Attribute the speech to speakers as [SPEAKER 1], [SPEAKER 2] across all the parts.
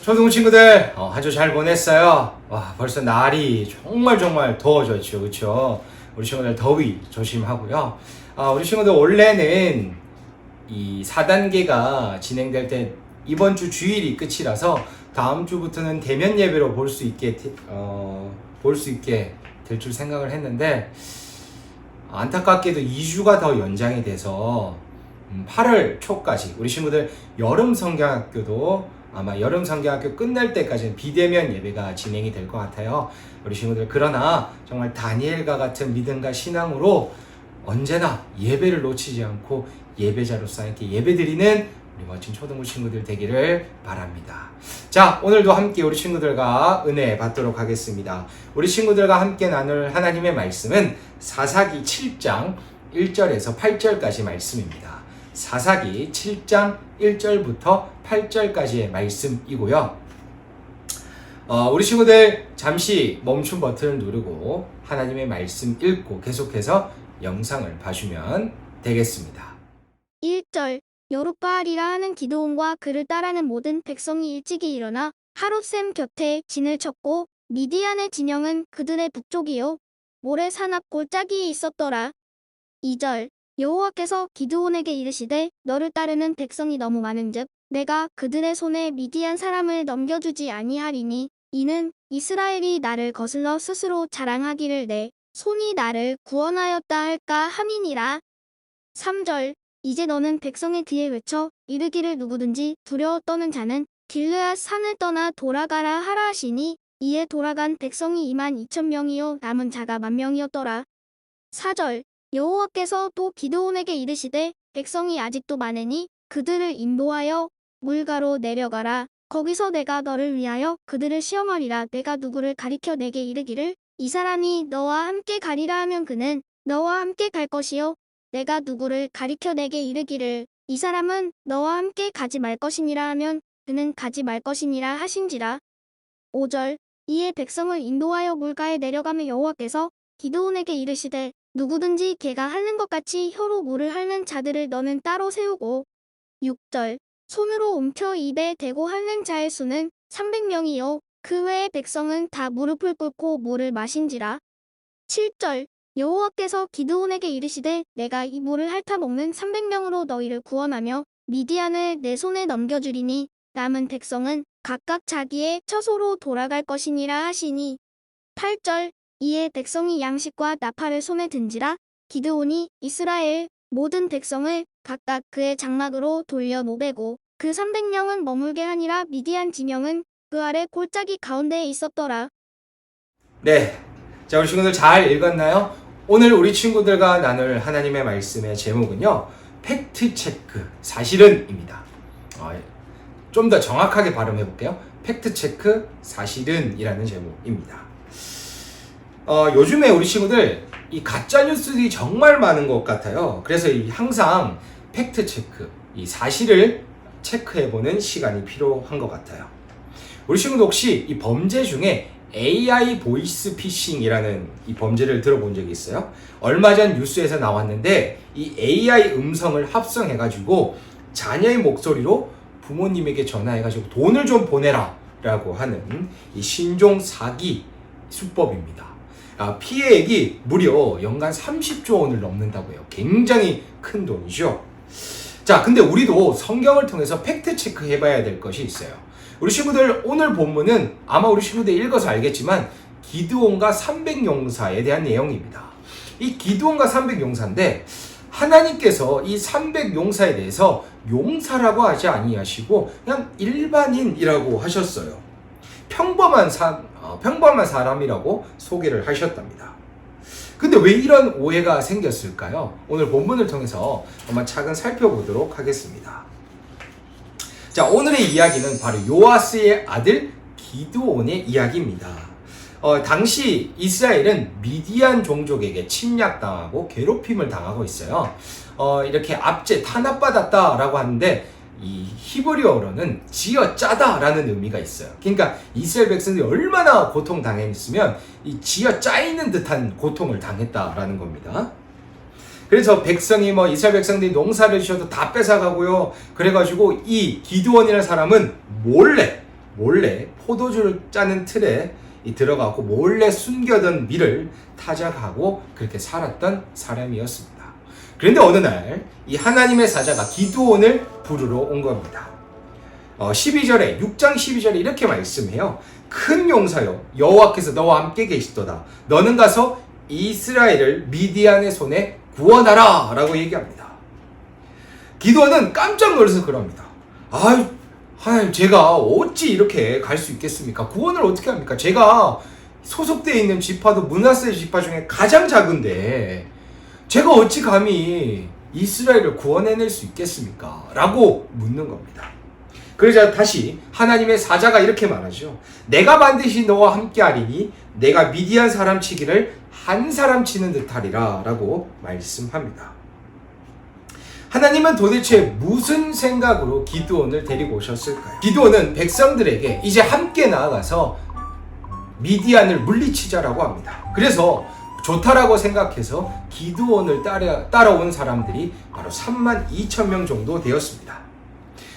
[SPEAKER 1] 초등 친구들 아주 잘 보냈어요. 와, 벌써 날이 정말 더워졌죠, 그렇죠? 우리 친구들 더위 조심하고요. 우리 친구들 원래는 이 4단계가 진행될 때 이번 주 주일이 끝이라서 다음 주부터는 대면 예배로 볼 수 있게 될 줄 생각을 했는데, 안타깝게도 2주가 더 연장이 돼서 8월 초까지 우리 친구들 여름 성경학교도 아마 여름 성경학교 끝날 때까지는 비대면 예배가 진행이 될 것 같아요. 우리 친구들, 그러나 정말 다니엘과 같은 믿음과 신앙으로 언제나 예배를 놓치지 않고 예배자로서 함께 예배드리는 우리 멋진 초등부 친구들 되기를 바랍니다. 자, 오늘도 함께 우리 친구들과 은혜 받도록 하겠습니다. 우리 친구들과 함께 나눌 하나님의 말씀은 사사기 7장 1절에서 8절까지 말씀입니다. 사사기 7장 1절부터 8절까지의 말씀이고요. 우리 친구들 잠시 멈춤 버튼을 누르고 하나님의 말씀 읽고 계속해서 영상을 봐주면 되겠습니다.
[SPEAKER 2] 1절 여룻바알이라 하는 기드온과 그를 따르는 모든 백성이 일찍이 일어나 하롯셈 곁에 진을 쳤고 미디안의 진영은 그들의 북쪽이요 모래산 앞 골짜기에 있었더라. 2절 여호와께서 기드온에게 이르시되 너를 따르는 백성이 너무 많은즉 내가 그들의 손에 미디안 사람을 넘겨주지 아니하리니 이는 이스라엘이 나를 거슬러 스스로 자랑하기를 내 손이 나를 구원하였다 할까 함이니라. 3절 이제 너는 백성의 뒤에 외쳐 이르기를 누구든지 두려워 떠는 자는 길르앗 산을 떠나 돌아가라 하라 하시니 이에 돌아간 백성이 22,000명이요 남은 자가 10,000명이었더라. 4절 여호와께서 또 기드온에게 이르시되 백성이 아직도 많으니 그들을 인도하여 물가로 내려가라. 거기서 내가 너를 위하여 그들을 시험하리라. 내가 누구를 가리켜 내게 이르기를 이 사람이 너와 함께 가리라 하면 그는 너와 함께 갈 것이요 내가 누구를 가리켜 내게 이르기를 이 사람은 너와 함께 가지 말 것이니라 하면 그는 가지 말 것이니라 하신지라. 5절 이에 백성을 인도하여 물가에 내려가며 여호와께서 기드온에게 이르시되 누구든지 개가 핥는 것 같이 혀로 물을 핥는 자들을 너는 따로 세우고 6절 손으로 움켜 입에 대고 핥는 자의 수는 300명이요 그 외의 백성은 다 무릎을 꿇고 물을 마신지라. 7절 여호와께서 기드온에게 이르시되 내가 이 물을 핥아 먹는 300명으로 너희를 구원하며 미디안을 내 손에 넘겨주리니 남은 백성은 각각 자기의 처소로 돌아갈 것이니라 하시니. 8절 이에 백성이 양식과 나팔을 손에 든지라 기드온이 이스라엘 모든 백성을 각각 그의 장막으로 돌려 노베고 그 300명은 머물게 하니라. 미디안 진영은 그 아래 골짜기 가운데에 있었더라.
[SPEAKER 1] 네, 자, 우리 친구들 잘 읽었나요? 오늘 우리 친구들과 나눌 하나님의 말씀의 제목은요, 팩트체크, 사실은입니다. 좀 더 정확하게 발음해 볼게요. 팩트체크, 사실은 이라는 제목입니다. 요즘에 우리 친구들 이 가짜뉴스들이 정말 많은 것 같아요. 그래서 항상 팩트체크, 이 사실을 체크해보는 시간이 필요한 것 같아요. 우리 친구들 혹시 이 범죄 중에 AI 보이스 피싱이라는 이 범죄를 들어본 적이 있어요? 얼마 전 뉴스에서 나왔는데 이 AI 음성을 합성해가지고 자녀의 목소리로 부모님에게 전화해가지고 돈을 좀 보내라 라고 하는 이 신종 사기 수법입니다. 피해액이 무려 연간 30조 원을 넘는다고 해요. 굉장히 큰 돈이죠. 자, 근데 우리도 성경을 통해서 팩트 체크 해봐야 될 것이 있어요. 우리 친구들 오늘 본문은 아마 우리 친구들 읽어서 알겠지만 기드온과 300용사에 대한 내용입니다. 이 기드온과 300용사인데 하나님께서 이 300용사에 대해서 용사라고 하지 아니하시고 그냥 일반인이라고 하셨어요. 평범한 사람이라고 소개를 하셨답니다. 근데 왜 이런 오해가 생겼을까요? 오늘 본문을 통해서 한번 차근 살펴보도록 하겠습니다. 자, 오늘의 이야기는 바로 요아스의 아들 기드온의 이야기입니다. 당시 이스라엘은 미디안 종족에게 침략당하고 괴롭힘을 당하고 있어요. 이렇게 탄압받았다라고 하는데 이 히브리어로는 쥐어짜다라는 의미가 있어요. 그러니까 이스라엘 백성들이 얼마나 고통당했으면 이 쥐어짜이는 듯한 고통을 당했다라는 겁니다. 그래서 이스라엘 백성들이 농사를 지어도 다 뺏어가고요. 그래가지고 이 기드온이라는 사람은 몰래 몰래 포도주를 짜는 틀에 들어가고 몰래 숨겨둔 밀을 타작하고 그렇게 살았던 사람이었습니다. 그런데 어느 날 이 하나님의 사자가 기드온을 부르러 온 겁니다. 12절에 6장 12절에 이렇게 말씀해요. 큰 용사여 여호와께서 너와 함께 계시도다. 너는 가서 이스라엘을 미디안의 손에 구원하라 라고 얘기합니다. 기드온은 깜짝 놀라서 그럽니다. 하나님 제가 어찌 이렇게 갈 수 있겠습니까? 구원을 어떻게 합니까? 제가 소속되어 있는 지파도 므낫세 지파 중에 가장 작은데 제가 어찌 감히 이스라엘을 구원해낼 수 있겠습니까? 라고 묻는 겁니다. 그러자 다시 하나님의 사자가 이렇게 말하죠. 내가 반드시 너와 함께 하리니 내가 미디안 사람 치기를 한 사람 치는 듯하리라 라고 말씀합니다. 하나님은 도대체 무슨 생각으로 기드온을 데리고 오셨을까요? 기드온은 백성들에게 이제 함께 나아가서 미디안을 물리치자라고 합니다. 그래서 좋다라고 생각해서 기드온을 따라온 사람들이 바로 32,000명 정도 되었습니다.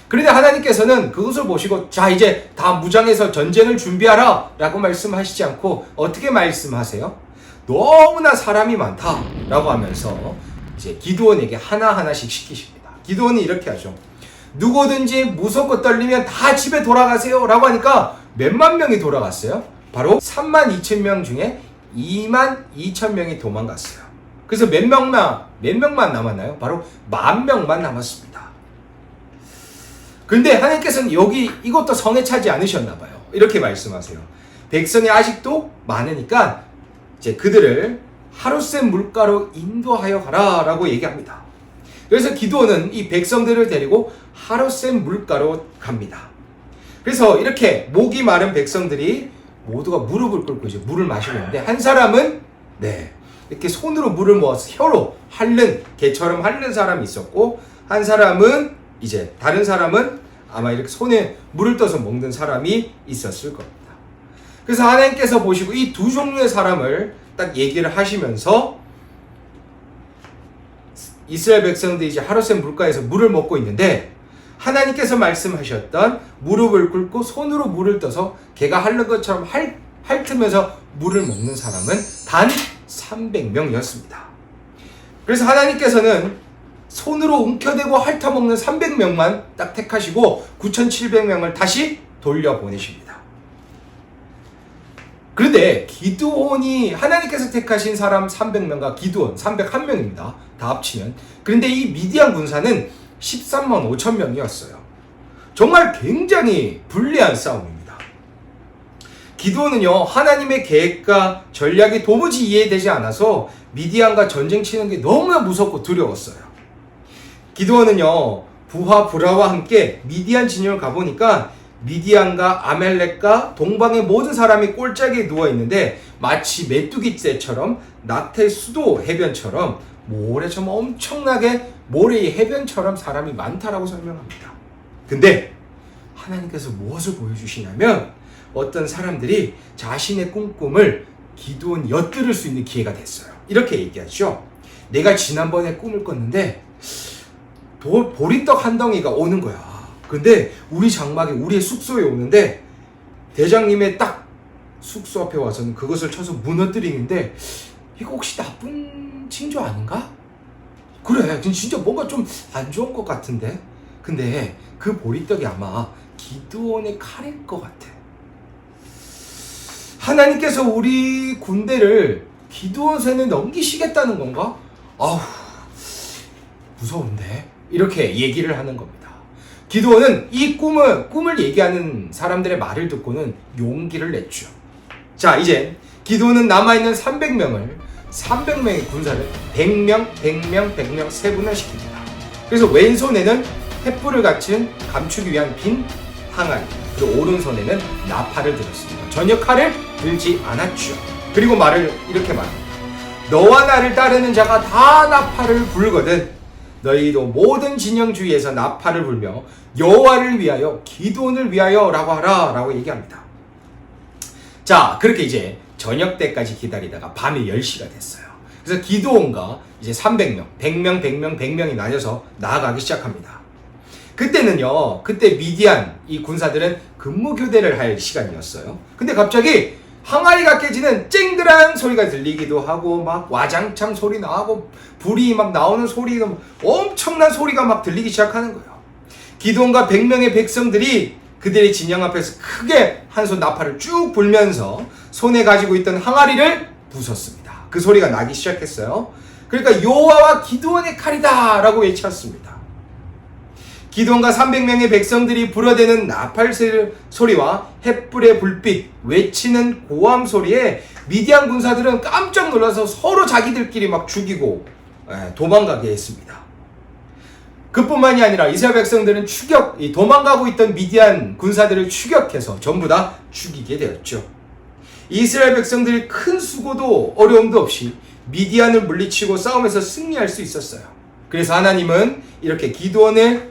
[SPEAKER 1] 그런데 하나님께서는 그것을 보시고 자 이제 다 무장해서 전쟁을 준비하라 라고 말씀하시지 않고 어떻게 말씀하세요? 너무나 사람이 많다 라고 하면서 이제 기드온에게 하나하나씩 시키십니다. 기드온이 이렇게 하죠. 누구든지 무섭고 떨리면 다 집에 돌아가세요 라고 하니까 몇만 명이 돌아갔어요? 바로 32,000명 중에 22,000명이 도망갔어요. 그래서 몇 명만 남았나요? 바로 10,000명만 남았습니다. 근데 하나님께서는 이것도 성에 차지 않으셨나 봐요. 이렇게 말씀하세요. 백성이 아직도 많으니까 이제 그들을 하룻샘 물가로 인도하여 가라 라고 얘기합니다. 그래서 기드온은 이 백성들을 데리고 하룻샘 물가로 갑니다. 그래서 이렇게 목이 마른 백성들이 모두가 무릎을 꿇고 이제 물을 마시고 있는데 한 사람은 이렇게 손으로 물을 모아서 혀로 개처럼 핥는 사람이 있었고 한 사람은 이제 다른 사람은 아마 이렇게 손에 물을 떠서 먹는 사람이 있었을 겁니다. 그래서 하나님께서 보시고 이 두 종류의 사람을 딱 얘기를 하시면서 이스라엘 백성들이 이제 하룻샘 물가에서 물을 먹고 있는데 하나님께서 말씀하셨던 무릎을 꿇고 손으로 물을 떠서 개가 핥는 것처럼 핥으면서 물을 먹는 사람은 단 300명이었습니다. 그래서 하나님께서는 손으로 움켜대고 핥아먹는 300명만 딱 택하시고 9,700명을 다시 돌려보내십니다. 그런데 기드온이 하나님께서 택하신 사람 300명과 기드온 301명입니다. 다 합치면. 그런데 이 미디안 군사는 13만 5천 명이었어요. 정말 굉장히 불리한 싸움입니다. 기드온은요 하나님의 계획과 전략이 도무지 이해되지 않아서 미디안과 전쟁 치는 게 너무나 무섭고 두려웠어요. 기드온은요 부하 브라와 함께 미디안 진영을 가보니까 미디안과 아멜렉과 동방의 모든 사람이 꼴짝에 누워있는데 마치 메뚜기 떼처럼 나태 수도 해변처럼 모래처럼 엄청나게 모래의 해변처럼 사람이 많다라고 설명합니다. 근데 하나님께서 무엇을 보여주시냐면 어떤 사람들이 자신의 꿈을 기드온이 엿들을 수 있는 기회가 됐어요. 이렇게 얘기하죠. 내가 지난번에 꿈을 꿨는데 보리떡 한 덩이가 오는 거야. 근데 우리 장막이 우리의 숙소에 오는데 대장님의 딱 숙소 앞에 와서는 그것을 쳐서 무너뜨리는데 이거 혹시 나쁜 징조 아닌가? 그래 진짜 뭔가 좀 안 좋은 것 같은데 근데 그 보리떡이 아마 기드온의 칼일 것 같아. 하나님께서 우리 군대를 기드온 손에 넘기시겠다는 건가? 아우 무서운데 이렇게 얘기를 하는 겁니다. 기드온은 이 꿈을 얘기하는 사람들의 말을 듣고는 용기를 냈죠. 자 이제 기드온은 남아있는 300명의 군사를 100명 세 분을 시킵니다. 그래서 왼손에는 횃불을 감추기 위한 빈 항아리, 그리고 오른손에는 나팔을 들었습니다. 전혀 칼을 들지 않았죠. 그리고 이렇게 말합니다. 너와 나를 따르는 자가 다 나팔을 불거든 너희도 모든 진영 주위에서 나팔을 불며 여호와를 위하여 기드온을 위하여 라고 하라 라고 얘기합니다. 자 그렇게 이제 저녁 때까지 기다리다가 밤이 10시가 됐어요. 그래서 기드온과 이제 300명, 100명이 나뉘어서 나아가기 시작합니다. 그때 미디안 이 군사들은 근무교대를 할 시간이었어요. 근데 갑자기 항아리가 깨지는 쨍그란 소리가 들리기도 하고 막 와장창 소리 나고 불이 막 나오는 소리가 엄청난 소리가 막 들리기 시작하는 거예요. 기드온과 100명의 백성들이 그들의 진영 앞에서 크게 한 손 나팔을 쭉 불면서 손에 가지고 있던 항아리를 부쉈습니다. 그 소리가 나기 시작했어요. 그러니까 여호와와 기드온의 칼이다 라고 외쳤습니다. 기드온과 300명의 백성들이 불어대는 나팔 소리와 횃불의 불빛, 외치는 고함 소리에 미디안 군사들은 깜짝 놀라서 서로 자기들끼리 막 죽이고 도망가게 했습니다. 그뿐만이 아니라 이스라엘 백성들은 도망가고 있던 미디안 군사들을 추격해서 전부 다 죽이게 되었죠. 이스라엘 백성들이 큰 수고도 어려움도 없이 미디안을 물리치고 싸움에서 승리할 수 있었어요. 그래서 하나님은 이렇게 기드온을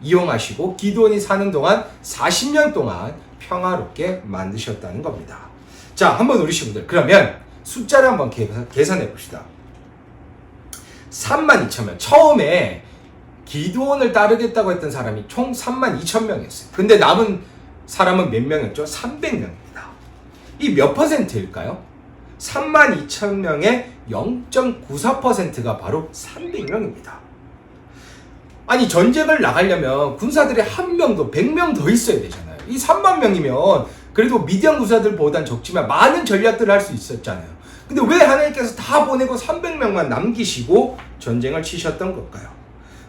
[SPEAKER 1] 이용하시고 기드온이 사는 동안 40년 동안 평화롭게 만드셨다는 겁니다. 자, 한번 우리 친구들 그러면 숫자를 한번 계산해 봅시다. 32,000명. 처음에 기드온을 따르겠다고 했던 사람이 총 32,000명이었어요. 근데 남은 사람은 몇 명이었죠? 300명입니다. 이 몇 퍼센트일까요? 32,000명의 0.94%가 바로 300명입니다. 아니, 전쟁을 나가려면 군사들이 한 명도 100명 더 있어야 되잖아요. 이 3만 명이면 그래도 미디안 군사들보단 적지만 많은 전략들을 할 수 있었잖아요. 근데 왜 하나님께서 다 보내고 300명만 남기시고 전쟁을 치셨던 걸까요?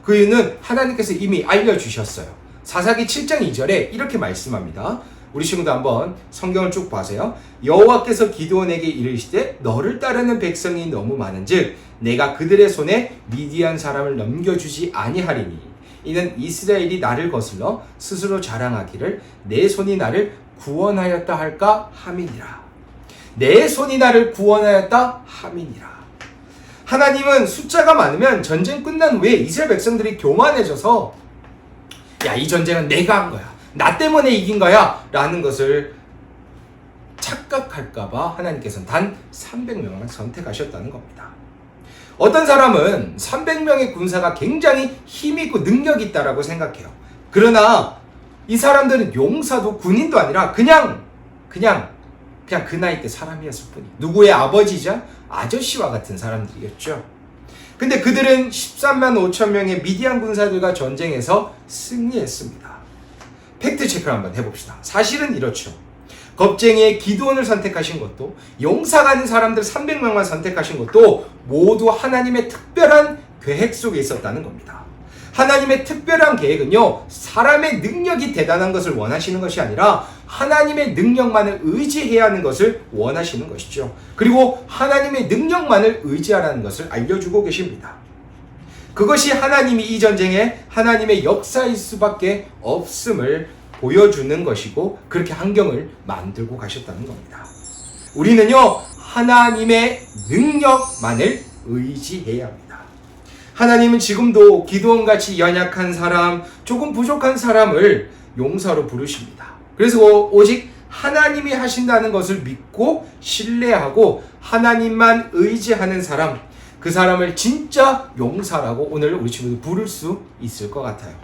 [SPEAKER 1] 그 이유는 하나님께서 이미 알려주셨어요. 사사기 7장 2절에 이렇게 말씀합니다. 우리 친구도 한번 성경을 쭉 보세요. 여호와께서 기드온에게 이르시되 너를 따르는 백성이 너무 많은즉 내가 그들의 손에 미디안 사람을 넘겨주지 아니하리니 이는 이스라엘이 나를 거슬러 스스로 자랑하기를 내 손이 나를 구원하였다 할까 함이니라. 내 손이 나를 구원하였다 함이니라. 하나님은 숫자가 많으면 전쟁 끝난 후에 이스라엘 백성들이 교만해져서 야, 이 전쟁은 내가 한 거야, 나 때문에 이긴 거야 라는 것을 착각할까봐 하나님께서는 단 300명을 선택하셨다는 겁니다. 어떤 사람은 300명의 군사가 굉장히 힘있고 능력이 있다라고 생각해요. 그러나 이 사람들은 용사도 군인도 아니라 그냥 그 나이 때 사람이었을 뿐이, 누구의 아버지자 아저씨와 같은 사람들이었죠. 근데 그들은 13만 5천 명의 미디안 군사들과 전쟁에서 승리했습니다. 팩트 체크를 한번 해봅시다. 사실은 이렇죠. 겁쟁이의 기드온을 선택하신 것도, 용사가 아닌 사람들 300명만 선택하신 것도 모두 하나님의 특별한 계획 속에 있었다는 겁니다. 하나님의 특별한 계획은요, 사람의 능력이 대단한 것을 원하시는 것이 아니라 하나님의 능력만을 의지해야 하는 것을 원하시는 것이죠. 그리고 하나님의 능력만을 의지하라는 것을 알려주고 계십니다. 그것이 하나님이 이 전쟁에 하나님의 역사일 수밖에 없음을 보여주는 것이고, 그렇게 환경을 만들고 가셨다는 겁니다. 우리는요, 하나님의 능력만을 의지해야 합니다. 하나님은 지금도 기드온같이 연약한 사람, 조금 부족한 사람을 용사로 부르십니다. 그래서 오직 하나님이 하신다는 것을 믿고 신뢰하고 하나님만 의지하는 사람, 그 사람을 진짜 용사라고 오늘 우리 친구들 부를 수 있을 것 같아요.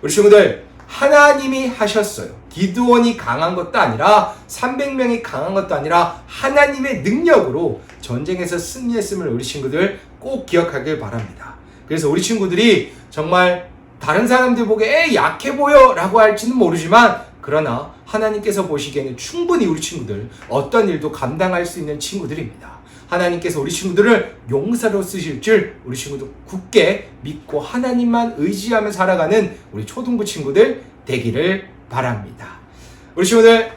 [SPEAKER 1] 우리 친구들, 하나님이 하셨어요. 기드온이 강한 것도 아니라 300명이 강한 것도 아니라 하나님의 능력으로 전쟁에서 승리했음을 우리 친구들 꼭 기억하길 바랍니다. 그래서 우리 친구들이 정말 다른 사람들 보기에 약해 보여 라고 할지는 모르지만, 그러나 하나님께서 보시기에는 충분히 우리 친구들 어떤 일도 감당할 수 있는 친구들입니다. 하나님께서 우리 친구들을 용사로 쓰실 줄 우리 친구들 굳게 믿고 하나님만 의지하며 살아가는 우리 초등부 친구들 되기를 바랍니다. 우리 친구들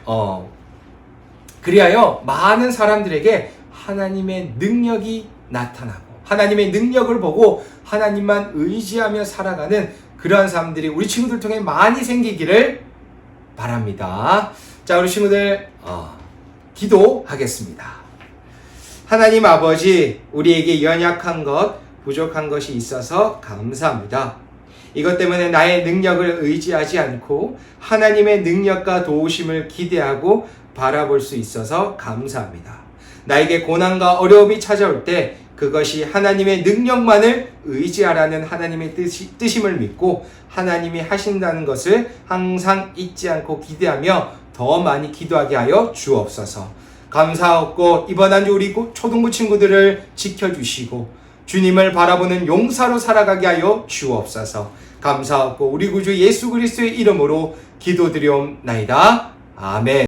[SPEAKER 1] 그리하여 많은 사람들에게 하나님의 능력이 나타나고 하나님의 능력을 보고 하나님만 의지하며 살아가는 그러한 사람들이 우리 친구들 통해 많이 생기기를 바랍니다. 자, 우리 친구들 기도하겠습니다. 하나님 아버지, 우리에게 연약한 것, 부족한 것이 있어서 감사합니다. 이것 때문에 나의 능력을 의지하지 않고 하나님의 능력과 도우심을 기대하고 바라볼 수 있어서 감사합니다. 나에게 고난과 어려움이 찾아올 때 그것이 하나님의 능력만을 의지하라는 하나님의 뜻임을 믿고 하나님이 하신다는 것을 항상 잊지 않고 기대하며 더 많이 기도하게 하여 주옵소서. 감사하고 이번 한 주 우리 초등부 친구들을 지켜주시고 주님을 바라보는 용사로 살아가게 하여 주옵소서. 감사하고 우리 구주 예수 그리스도의 이름으로 기도드리옵나이다. 아멘.